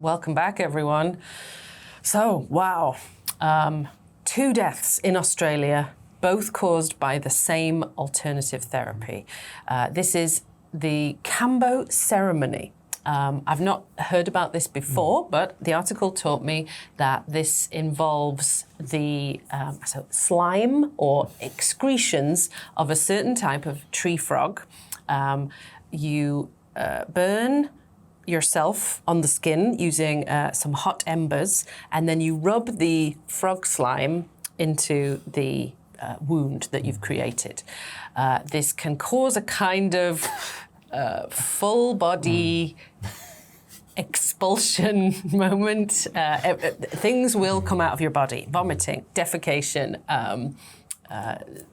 Welcome back, everyone. So, wow. 2 deaths in Australia, both caused by the same alternative therapy. This is the Cambo ceremony. I've not heard about this before, but the article taught me that this involves the slime or excretions of a certain type of tree frog. You burn yourself on the skin using some hot embers, and then you rub the frog slime into the wound that you've created. This can cause a kind of full body expulsion moment. Things will come out of your body, vomiting, defecation,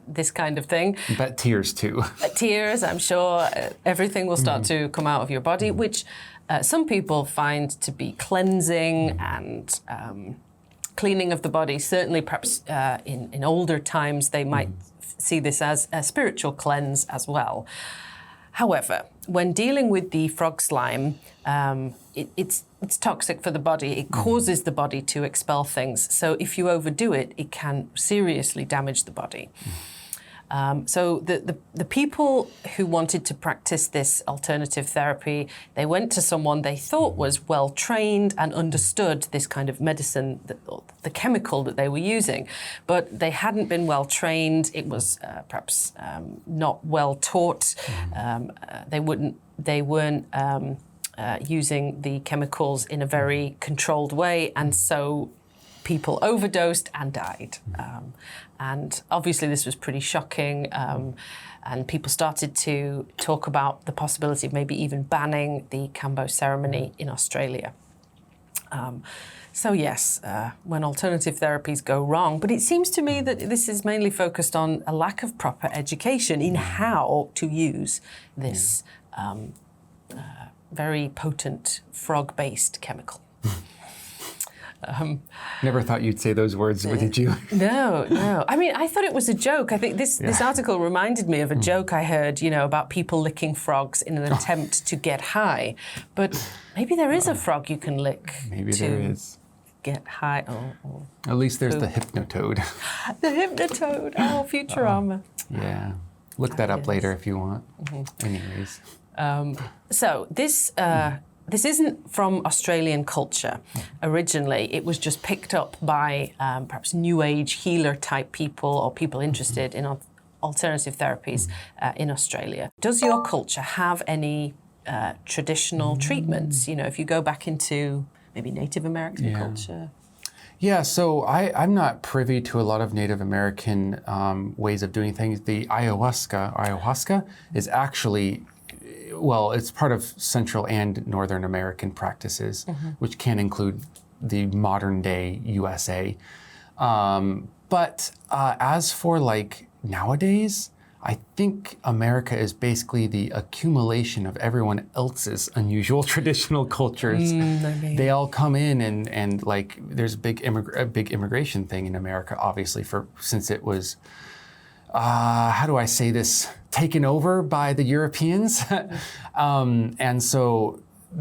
this kind of thing. But tears too. Tears, I'm sure. Everything will start to come out of your body, which some people find to be cleansing and cleaning of the body. Certainly, perhaps in older times, they might see this as a spiritual cleanse as well. However, when dealing with the frog slime, it's toxic for the body. It causes the body to expel things. So if you overdo it, it can seriously damage the body. So the people who wanted to practice this alternative therapy, they went to someone they thought was well trained and understood this kind of medicine, the chemical that they were using, but they hadn't been well trained. It was perhaps not well taught. They weren't using the chemicals in a very controlled way, and so people overdosed and died. And obviously this was pretty shocking, and people started to talk about the possibility of maybe even banning the Cambo ceremony in Australia. So yes, when alternative therapies go wrong, but it seems to me that this is mainly focused on a lack of proper education in how to use this very potent frog-based chemical. Never thought you'd say those words, did you? No. I mean, I thought it was a joke. I think this article reminded me of a joke I heard, about people licking frogs in an attempt to get high. But maybe there is a frog you can lick. Maybe there is. Get high. At least there's the hypnotoad. The hypnotoad. Oh, Futurama. Yeah. Look that up later if you want. Anyways. So this isn't from Australian culture originally. It was just picked up by perhaps New Age healer type people or people interested in alternative therapies in Australia. Does your culture have any traditional treatments? If you go back into maybe Native American culture? Yeah, so I'm not privy to a lot of Native American ways of doing things. The ayahuasca is actually, well, it's part of Central and Northern American practices, which can include the modern day USA. But as for nowadays, I think America is basically the accumulation of everyone else's unusual traditional cultures. They all come in and there's a big immigration thing in America, obviously, since it was, how do I say this, taken over by the Europeans. And so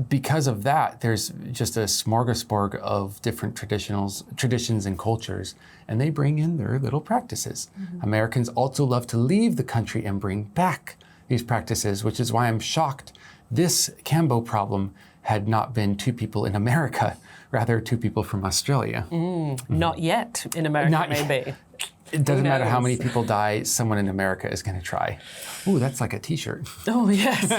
because of that, there's just a smorgasbord of different traditions and cultures, and they bring in their little practices. Americans also love to leave the country and bring back these practices, which is why I'm shocked this Cambo problem had not been 2 people in America, rather 2 people from Australia. Not yet in America, maybe. It doesn't matter how many people die, someone in America is going to try. Ooh, that's like a t-shirt. Oh, yes.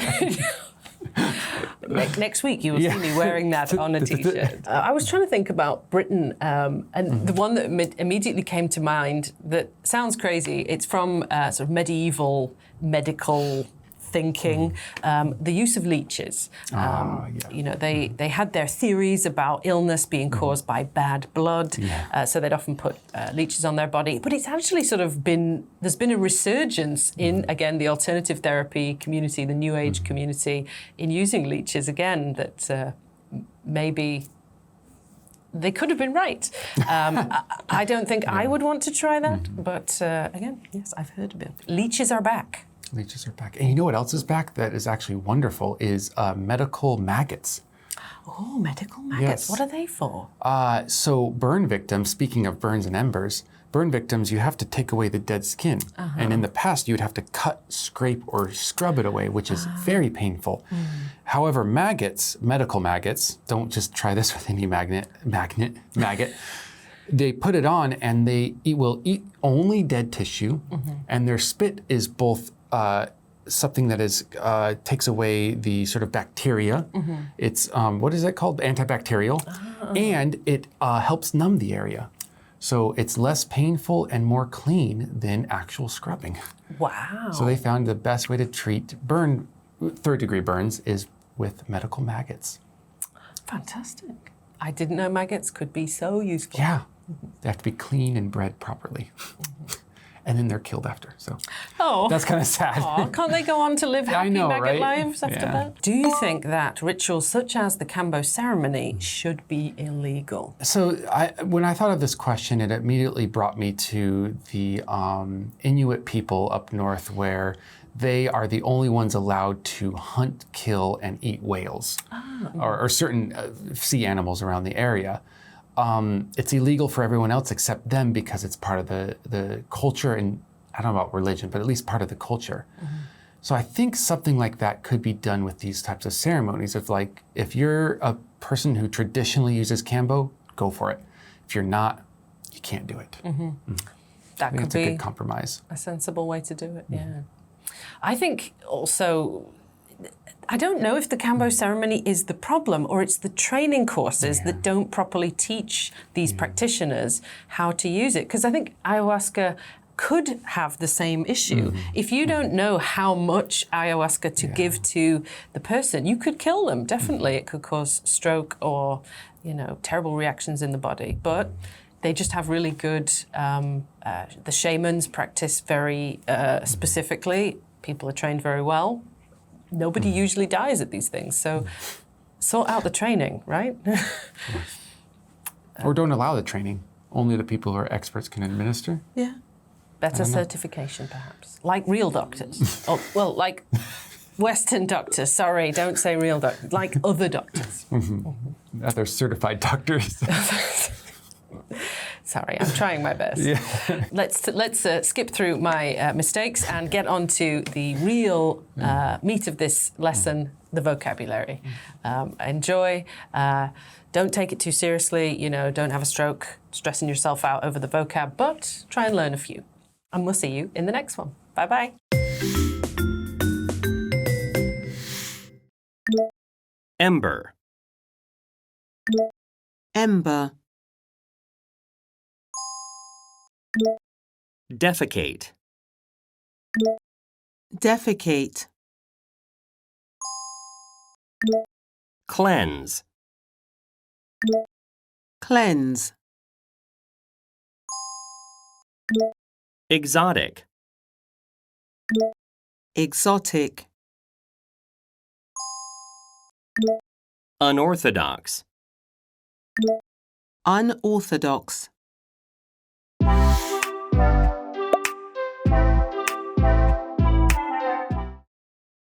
Next week you will see me wearing that on a t-shirt. I was trying to think about Britain, and the one that immediately came to mind that sounds crazy, it's from sort of medieval medical thinking, the use of leeches. They had their theories about illness being caused by bad blood, so they'd often put leeches on their body. But it's actually there's been a resurgence in, again, the alternative therapy community, the New Age community, in using leeches again, that maybe they could have been right. I don't think I would want to try that, but again, yes, I've heard of it. Leeches are back. Leeches are back. And you know what else is back that is actually wonderful is medical maggots. Oh, medical maggots. Yes. What are they for? So burn victims, speaking of burns and embers, burn victims, you have to take away the dead skin. And in the past, you'd have to cut, scrape, or scrub it away, which is very painful. However, maggots, medical maggots, don't just try this with any maggot. They put it on and will eat only dead tissue, and their spit is both something that is takes away the sort of bacteria. It's what is it called? Antibacterial, and it helps numb the area. So it's less painful and more clean than actual scrubbing. Wow. So they found the best way to treat third-degree burns is with medical maggots. Fantastic. I didn't know maggots could be so useful. Yeah, they have to be clean and bred properly. And then they're killed after, so that's kind of sad. Oh, can't they go on to live happy maggot lives after that? Do you think that rituals such as the Kambo ceremony should be illegal? So when I thought of this question, it immediately brought me to the Inuit people up north, where they are the only ones allowed to hunt, kill, and eat whales, or certain sea animals around the area. It's illegal for everyone else except them because it's part of the culture, and I don't know about religion, but at least part of the culture. So I think something like that could be done with these types of ceremonies. If you're a person who traditionally uses Kambo, go for it. If you're not, you can't do it. That could be a be good compromise. a sensible way to do it, yeah. I think also, I don't know if the Kambo ceremony is the problem or it's the training courses that don't properly teach these practitioners how to use it. Because I think ayahuasca could have the same issue. If you don't know how much ayahuasca to give to the person, you could kill them, definitely. It could cause stroke or, terrible reactions in the body. But they just have really good, the shamans practice very specifically. People are trained very well. Nobody usually dies at these things, so sort out the training, right? Or don't allow the training. Only the people who are experts can administer. Yeah. Better certification, perhaps. Like real doctors. Like Western doctors. Sorry, don't say real doctors. Like other doctors. Other certified doctors. Sorry, I'm trying my best. Let's skip through my mistakes and get on to the real meat of this lesson, the vocabulary. Enjoy. Don't take it too seriously. Don't have a stroke stressing yourself out over the vocab, but try and learn a few. And we'll see you in the next one. Bye-bye. Ember. Ember. Defecate. Defecate. Cleanse. Cleanse. Exotic. Exotic. Unorthodox. Unorthodox.